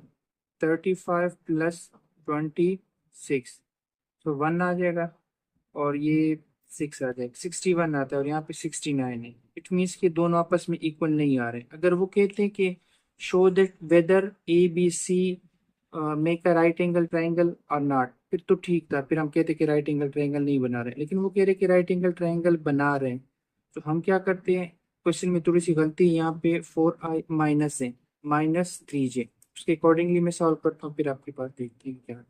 35 + 26 तो 1 आ जाएगा, और ये 6 आ जाएगा, 61 आता है, और यहाँ पे 69 है। इट मीन्स कि दोनों आपस में इक्वल नहीं आ रहे। अगर वो कहते हैं कि show that whether a b c make a right angle triangle और नॉट, फिर तो ठीक था, फिर हम कहते कि राइट एंगल ट्राइंगल नहीं बना रहे। लेकिन वो कह रहे कि राइट एंगल ट्राइंगल बना रहे हैं, तो हम क्या करते हैं, क्वेश्चन में थोड़ी सी गलती है, यहाँ पे 4i माइनस है -3j, उसके अकॉर्डिंगली मैं सॉल्व करता हूँ, फिर आपके पास देखते हैं क्या।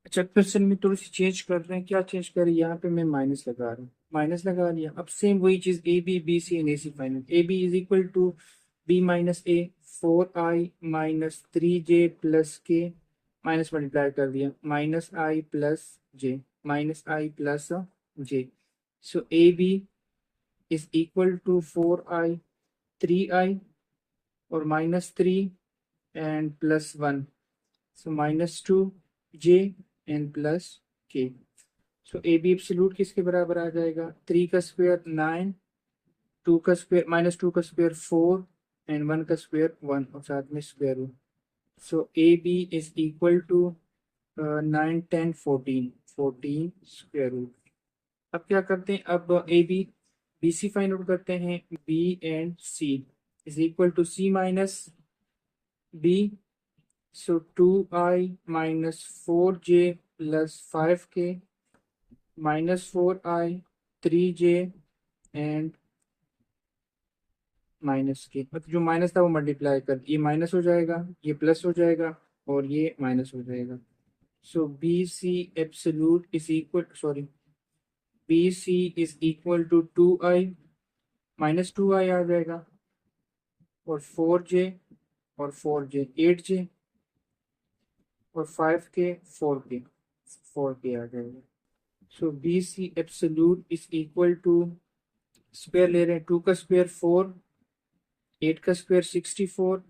अच्छा, क्वेश्चन में थोड़ी सी चेंज कर रहे हैं, क्या चेंज कर रहे हैं, यहाँ पे मैं माइनस लगा रहा हूँ, माइनस लगा लिया। अब सेम वही चीज a b b c and a c final, a B is equal to B minus a 4i - 3j + k minus multiply कर दिया -i + j सो A B is equal to 4i 3i और -3 and +1, so -2j and +k। So A B absolute किसके बराबर आ जाएगा, 3 का square 9, 2 का square -2 का स्क्वायर 4 एंड 1 का स्क्वायर 1, और साथ में square root. So A B is equal to 9 10 14 square root. अब क्या करते हैं, अब a b b c find out करते हैं। B and c is equal to C minus b, so 2i - 4j + 5k -4i 3j and -k, मतलब जो minus था वो मल्टीप्लाई कर, ये माइनस हो जाएगा, ये प्लस हो जाएगा, और ये माइनस हो जाएगा। So B C absolute is equal, sorry, B C is equal to 2i -2i आ जाएगा, और 4j और 4j 8j, और 5k 4k आ जाएगा। So B C absolute is equal to, square ले रहे हैं, 2 का स्क्वायर 4, 8 का स्क्वायर 64,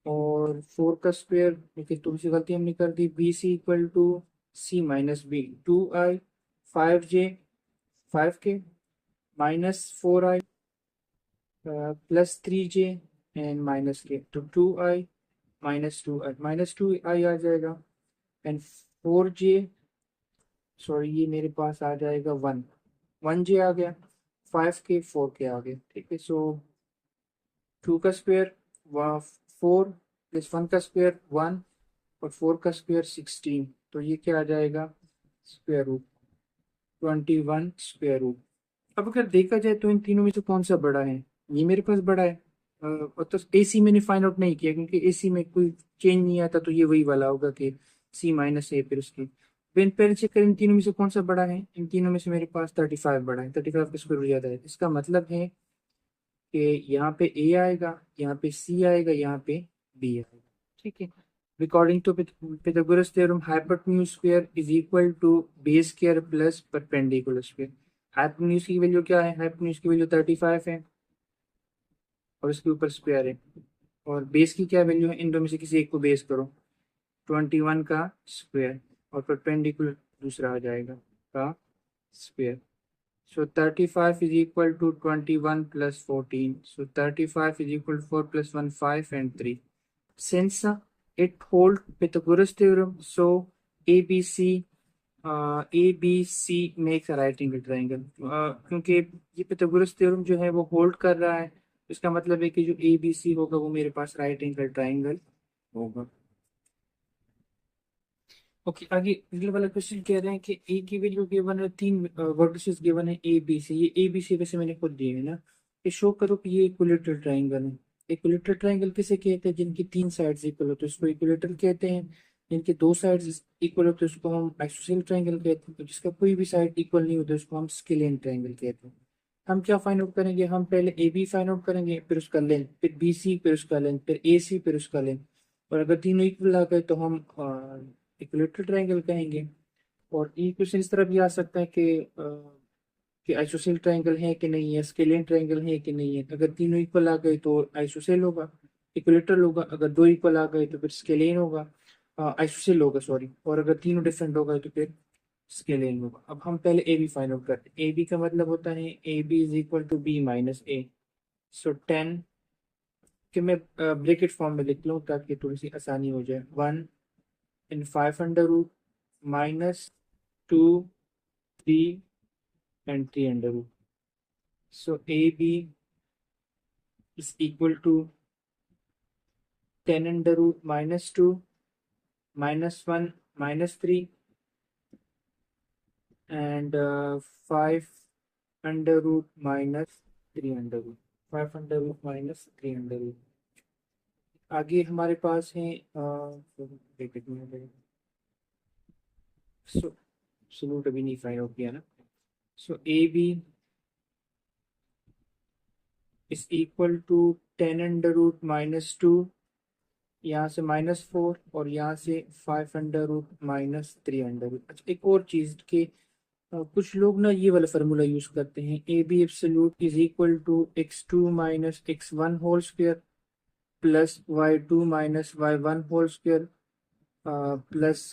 और 4 का स्क्वायर, लेकिन थोड़ी सी गलती हमने कर दी, B C equal to C minus B 2i 5j 5k -4i +3j and -k, तो 2i -2i आ जाएगा, एंड 4j, सॉरी ये मेरे पास आ जाएगा 1j आ गया, 5k 4k आ गया। ठीक है, सो 2 का स्क्वायर 4 + 1 का स्क्वायर 1 और 4 का स्क्वायर 16, तो ये क्या आ जाएगा, स्क्वायर रूट 21 स्क्वायर रूट। अब अगर देखा जाए तो इन तीनों में से कौन सा बड़ा है, ये मेरे पास बड़ा है। और तो ए सी मैंने फाइंड आउट नहीं किया, क्योंकि ए सी में कोई चेंज नहीं आता, तो ये वही वाला होगा कि सी माइनस ए, फिर उसकी वेन पेरेंट चेक करें इन तीनों में से कौन सा बड़ा है। इन तीनों में से मेरे पास 35 बड़ा है, 35 का स्क्वायर रूट ज़्यादा है। इसका मतलब है कि यहाँ पे ए आएगा, यहाँ पे सी आएगा, यहाँ पे बी आएगा। ठीक है, according to Pythagoras theorem, hypotenuse square is equal to base square plus perpendicular square। Hypotenuse की वैल्यू क्या है, हाइपोटेन्यूज की वैल्यू 35 है, और इसके ऊपर स्क्वायर है, और बेस की क्या वैल्यू है, इन दो में से किसी एक को बेस करो, 21 का स्क्वायर, और परपेंडिकुलर दूसरा आ जाएगा का square. So 35 is equal to 21 + 14. So 35 is equal to 4 + 1 5 and 3. Since it holds Pythagoras theorem, so ABC a b c makes a right angle triangle, क्योंकि ये pythagoras थ्योरम जो है वो होल्ड कर रहा है, इसका मतलब है कि जो ए बी सी होगा वो मेरे पास राइट एंगल ट्राइंगल होगा। ओके, आगे अगले वाला क्वेश्चन कह रहे हैं कि ए की वैल्यू गिवन है, तीन वर्टिसेस गिवन है ए बी सी। ये ए बी सी वैसे मैंने खुद दिए है ना। ये शो करो कि ये इक्विलेटरल ट्राइंगल है। इक्विलेटरल ट्राइंगल किसे कहते हैं? जिनकी तीन साइड्स इक्वल होते हैं उसको इक्विलेटरल कहते हैं। जिनके दो साइड्स इक्वल होते हैं उसको हम आइसोसेलेस ट्राइंगल कहते हैं। तो जिसका कोई भी साइड इक्वल नहीं होता उसको हम स्केलियन ट्राइंगल कहते हैं। हम क्या फाइंड आउट करेंगे? हम पहले ए बी फाइंड आउट करेंगे, फिर उसका लेंथ, फिर बी सी, फिर उसका लेंथ, फिर ए सी, फिर उसका लेंथ। और अगर तीनों इक्वल आ गए तो हम इक्विलेटरल ट्राइंगल कहेंगे। और ये क्वेश्चन इस तरह भी आ सकता है कि आइसोसेल ट्राइंगल है कि नहीं है, स्केलियन ट्राइंगल है कि नहीं है। अगर तीनों इक्वल आ गए तो आइसोसेल होगा, इक्विलेटरल होगा। अगर दो इक्वल आ गए तो फिर स्केलियन होगा, आइसोसेल होगा सॉरी। और अगर तीनों डिफरेंट हो गए तो फिर स्केलियन होगा। अब हम पहले ए बी फाइंड आउट करते हैं। ए बी का मतलब होता है A B is equal to B minus A. So 10 कि मैं ब्रैकेट फॉर्म में लिख लूँ ताकि थोड़ी सी आसानी हो जाए। 1/5 under root minus 2, 3 and 3 under root. So AB is equal to 10 under root minus 2 minus 1 minus 3 and 5 under root minus 3 under root, 5 under root minus 3 under root। आगे हमारे पास है ब्रैकेट में, सो सॉल्यूट अभी नहीं फाइंड आउट किया ना। So A B is equal to 10 under root minus 2, यहाँ से -4 और यहाँ से 5 under root minus 3 under root. अच्छा, एक और चीज के कुछ लोग ना ये वाला फार्मूला यूज करते हैं, a B absolute is equal to x2 minus x1 whole square plus y2 minus y1 whole square plus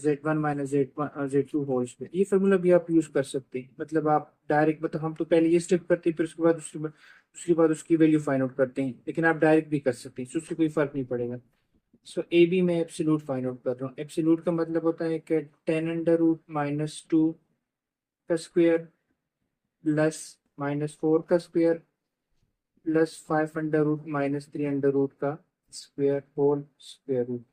z1 minus z2 whole square. ये फार्मूला भी आप यूज कर सकते हैं। मतलब आप डायरेक्ट, मतलब हम तो पहले ये स्टेप करते हैं फिर उसके बाद उसके बाद उसकी वैल्यू फाइंड आउट करते हैं, लेकिन आप डायरेक्ट भी कर सकते हैं, उससे कोई फर्क नहीं पड़ेगा। सो ए बी में एब्सोल्यूट फाइंड आउट कर रहा हूँ। एब्सोल्यूट का मतलब होता है कि 10 अंडर रूट माइनस 2 का स्क्वायर प्लस -4 का square plus 5 under root minus 3 under root का square whole square root.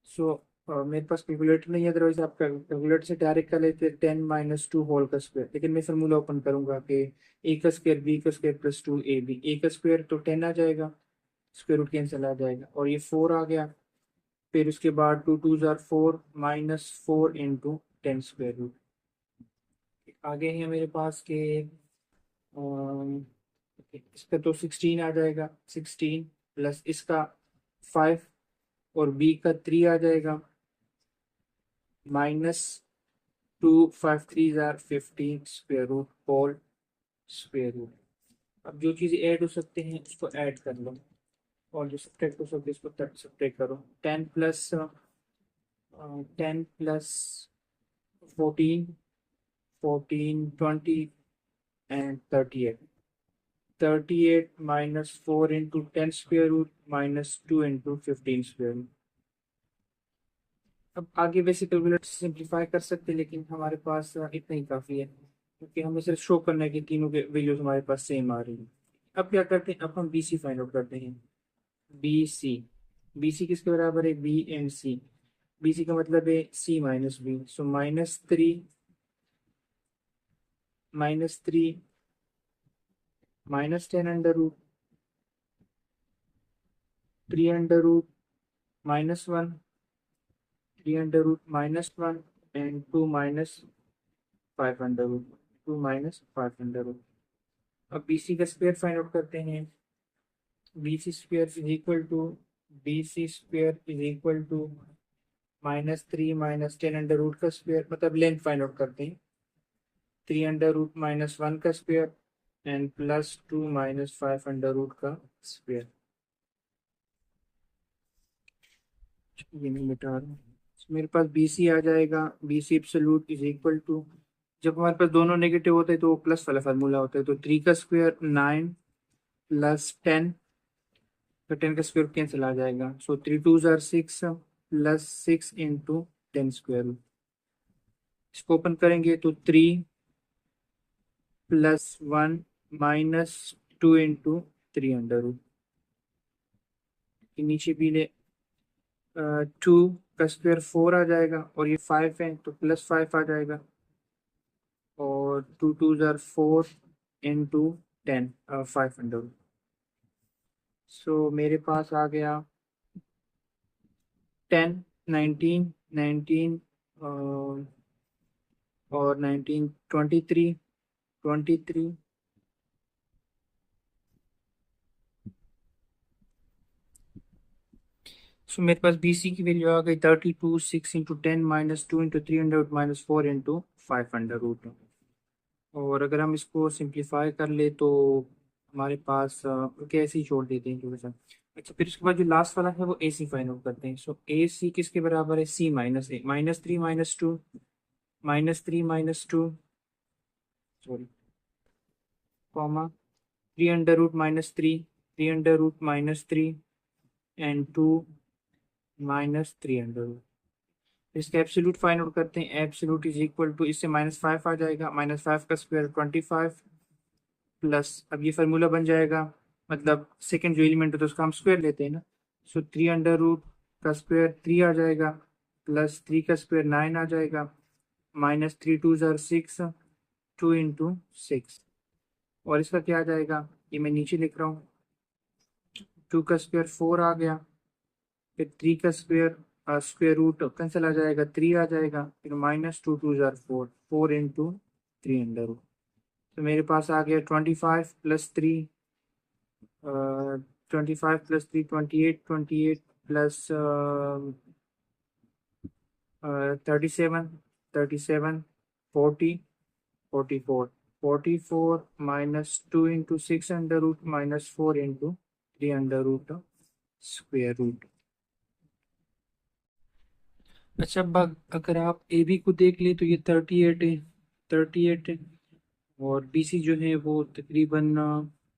So मेरे पास कैलकुलेटर नहीं है, अदरवाइज आप कैलकुलेटर से डायरेक्ट कर लेते 10 - 2 होल का स्क्वायर। लेकिन मैं फार्मूला ओपन करूंगा कि ए का स्क्वायर बी का स्क्वायर प्लस 2ab। ए का स्क्वायर तो 10 आ जाएगा, स्क्वायर रूट कैंसिल आ जाएगा और ये 4 आ गया। फिर उसके बाद 2 2 जार 4 -4 × 10 स्क्वायर रूट। आगे है मेरे पास के इसका तो 16 आ जाएगा, 16 प्लस इसका 5 और बी का 3 आ जाएगा -2 5 3 जार 15 square root whole square root. अब जो चीज़ें ऐड हो सकते हैं उसको ऐड कर लो और जो सब्ट्रैक्ट हो सकते हैं उसको सब्ट्रैक्ट करो। 10 + 14, 14 20 and 38। 38 -4 × 10 square root -2 × 15 square root. अब आगे वैसे कैलकुलेटर सिंप्लीफाई कर सकते हैं, लेकिन हमारे पास इतना ही काफ़ी है क्योंकि हमें सिर्फ शो करना है कि तीनों के वैल्यूज हमारे पास सेम आ रही है। अब क्या करते हैं? अब हम बी सी फाइंड आउट करते हैं। बी सी, बी सी किसके बराबर है? B and C. B C का मतलब है C minus B. So -3 -10 under root 3 under root -1 3 under root -1 and 2 - 5 under root 2 - 5 under root. अब बी सी का स्क्वायर फाइंड आउट करते हैं। B C square is equal to -3 -10 under root का square, मतलब length find out करते हैं। 3 under root -1 का square and +2 -5 under root का स्क्वायर। ये मैं मिटा रहा हूँ। मेरे पास बी सी आ जाएगा। B C absolute is equal to, जब हमारे पास दोनों नेगेटिव होते हैं तो वो प्लस वाला फार्मूला होता है। तो 3 का स्क्वायर 9 प्लस 10, तो 10 का स्क्वायर कैंसिल आ जाएगा। सो 3 2 जार 6 प्लस 6 × 10 स्क्वायर रूट। इसको ओपन करेंगे तो 3 + 1 - 2 × 3 अंडर रूट, नीचे भी ले 2 का स्क्वायर 4 आ जाएगा, और ये 5 है तो +5 आ जाएगा, और 2 2 ज़ार 4 × 10 5 अंडर रूट। सो मेरे पास आ गया 10 19 19 और 19 23 23 सो मेरे पास BC की वैल्यू आ गई 32 6 × 10 - 2 × 300 - 4 × 5 अंडर रूट। और अगर हम इसको सिंप्लीफाई कर ले तो हमारे पास कैसे ही छोड़ देते हैं जो बचा। अच्छा, फिर उसके बाद जो लास्ट वाला है वो AC फाइंड आउट करते हैं। सो AC किसके बराबर है? C - A -3 - 2 -3 - 2 sorry comma 3 under root -3 3 under root -3 and 2 -3 under root. इसका एब्सोल्यूट फाइंड आउट करते हैं। एब्सोल्यूट इज इक्वल टू, इससे -5 आ जाएगा, -5 का स्क्वायर 25 प्लस, अब ये फार्मूला बन जाएगा, मतलब सेकंड जो एलिमेंट होता है उसका हम स्क्वायर लेते हैं ना। सो 3 अंडर रूट का स्क्वायर 3 आ जाएगा, प्लस 3 का स्क्वायर 9 आ जाएगा, -3 2 ज़ार 6 2 × 6, और इसका क्या आ जाएगा ये मैं नीचे लिख रहा हूँ। 2 का स्क्वायर 4 आ गया, फिर 3 का स्क्वायर स्क्वायर रूट कैंसिल आ जाएगा, 3 आ जाएगा, फिर -2 2 ज़ार 4 4 × 3 अंडर रूट। तो मेरे पास आ गया 25 + 3 25 + 3 28 28 plus 37 37 40 44 44 -2 × 6 under root -4 × 3 under root square root. अच्छा, अब अगर आप AB को देख ले तो ये 38 है, 38 है, और BC जो है वो तकरीबन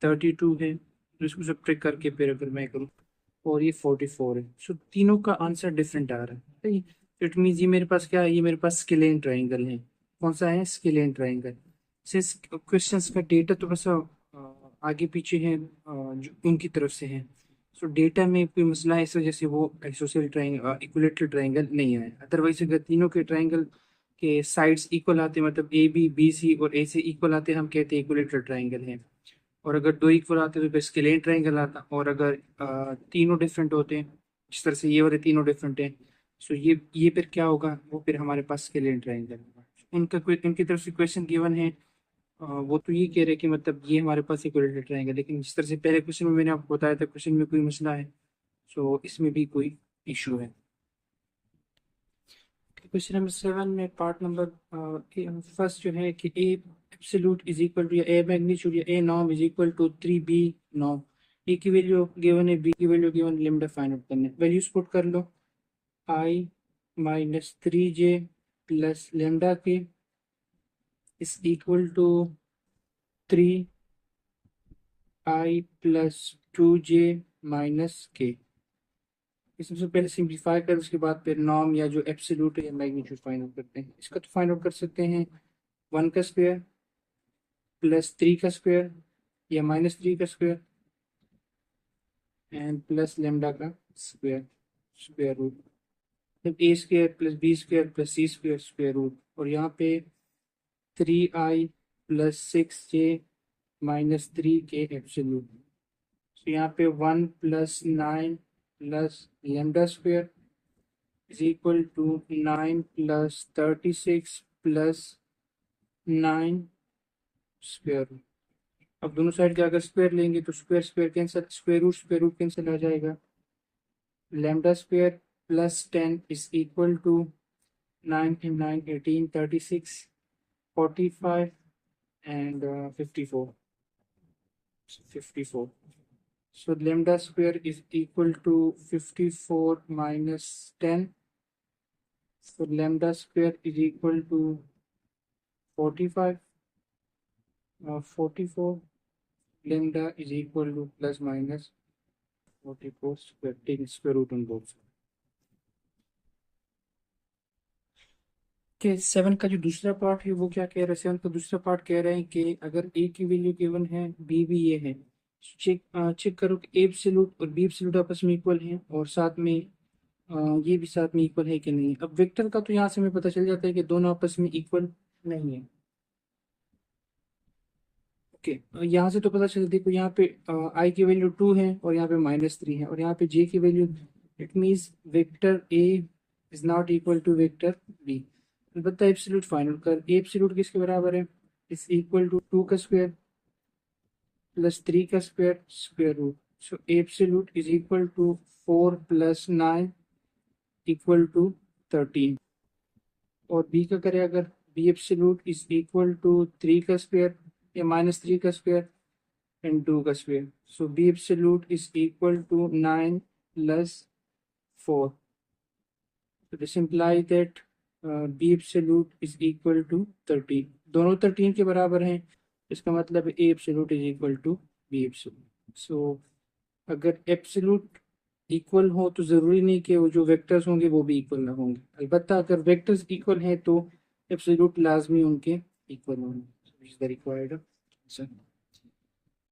32 है, तो इसको सब्ट्रैक्ट करके फिर अगर मैं करूँ, और ये 44 है। सो तीनों का आंसर डिफरेंट आ रहा है, सही। इट मीन्स ये मेरे पास क्या है, ये मेरे पास स्केलेन ट्राइंगल है। कौन सा है? Scalene triangle. सिंस क्वेश्चंस का डेटा थोड़ा सा आगे पीछे है, जो उनकी तरफ से है। सो डेटा में कोई मसला है, इस वजह से वो आइसोसेल ट्राइंगल इक्विलेटरल ट्राइंगल नहीं आया। अदरवाइज अगर तीनों के ट्राइंगल के साइड्स इक्वल आते, मतलब AB BC और AC इक्वल आते, हम कहते हैं इक्विलेटरल ट्राइंगल है। और अगर दो इक्वल आते तो फिर स्केलेन ट्राइंगल आता, और अगर तीनों डिफरेंट होते हैं, जिस तरह से ये वाले तीनों डिफरेंट हैं, सो ये फिर क्या होगा, वो फिर हमारे पास स्केलेन ट्राइंगल होगा। उनका कोई उनकी तरफ से क्वेश्चन गिवन है, वो तो ये कह रहे हैं कि मतलब ये हमारे पास इक्विलेटरल ट्राइंगल, लेकिन जिस तरह से पहले क्वेश्चन में मैंने आपको बताया था, क्वेश्चन में कोई मसला है, सो इसमें भी कोई इशू है। क्वेश्चन नंबर 7 में पार्ट नंबर फर्स्ट जो है कि A absolute is equal to, या ए मैग्नीट्यूड या A norm is equal to 3B norm. A की वैल्यू गिवन है, बी की value given, lambda find out करना है। वैल्यूज पुट कर लो, I - 3J plus lambda k is equal to 3I + 2J - K। इस सबसे पहले सिंप्लीफाई कर, उसके बाद फिर नॉर्म या जो एब्सोल्यूट है या मैग्नीट्यूड फाइंड आउट करते हैं। इसका तो फाइंड आउट कर सकते हैं 1 का स्क्वायर प्लस 3 का स्क्वायर या -3 का स्क्वायर एंड प्लस लेमडा का स्क्वायर स्क्वायर रूट, मतलब A² + B² + C² square root, और यहाँ पे 3I + 6J - 3K एब्सोल्यूट। तो यहाँ पे 1 + 9 + lambda square is equal to 9 + 36 + 9 square root. अब दोनों साइड के अगर स्क्वायर लेंगे तो square square cancel, square root cancel आ जाएगा। Lambda square plus 10 is equal to 9 × 9 18 36 45 and 54 54। So lambda square is equal to 54 minus 10. So lambda square is equal to 45. 44. Lambda is equal to plus minus 44 square, taking square root on both sides. कि 7 का जो दूसरा part है वो क्या कह रहा है, 7 का दूसरा पार्ट कह रहा है कि अगर ए की वैल्यू गिवन है, बी भी ये है, चेक चेक करो कि ए एब्सोल्यूट और बी एब्सोल्यूट आपस में इक्वल हैं, और साथ में ये भी साथ में इक्वल है कि नहीं। अब वेक्टर का तो यहाँ से हमें पता चल जाता है कि दोनों आपस में इक्वल नहीं है। ओके, यहाँ से तो पता चल, देखो यहाँ पे आई की वैल्यू 2 है और यहाँ पे -3 है, और यहाँ पे जे की वैल्यू, it means vector a is not equal to vector b. अलबत्ता एब्सोल्यूट फाइंड कर, ए एब्सोल्यूट किसके बराबर है, इज इक्वल टू 2 का स्क्वायर प्लस 3 का square square root. So absolute is equal to 4 + 9 equal to 13। और बी का करें अगर, b absolute is equal to 3 का स्क्वायर या -3 का स्क्वायर एंड 2 का square. So b absolute is equal to 9 + 4। So this implies that b absolute is equal to 13। दोनों 13 के बराबर हैं, इसका मतलब a absolute is equal to b absolute। सो अगर एब्सोल्यूट इक्वल हो तो ज़रूरी नहीं कि वो जो वेक्टर्स होंगे वो भी इक्वल ना होंगे, अलबत्ता अगर वेक्टर्स इक्वल हैं तो एब्सोल्यूट लाजमी उनके इक्वल होंगे। Is the required answer.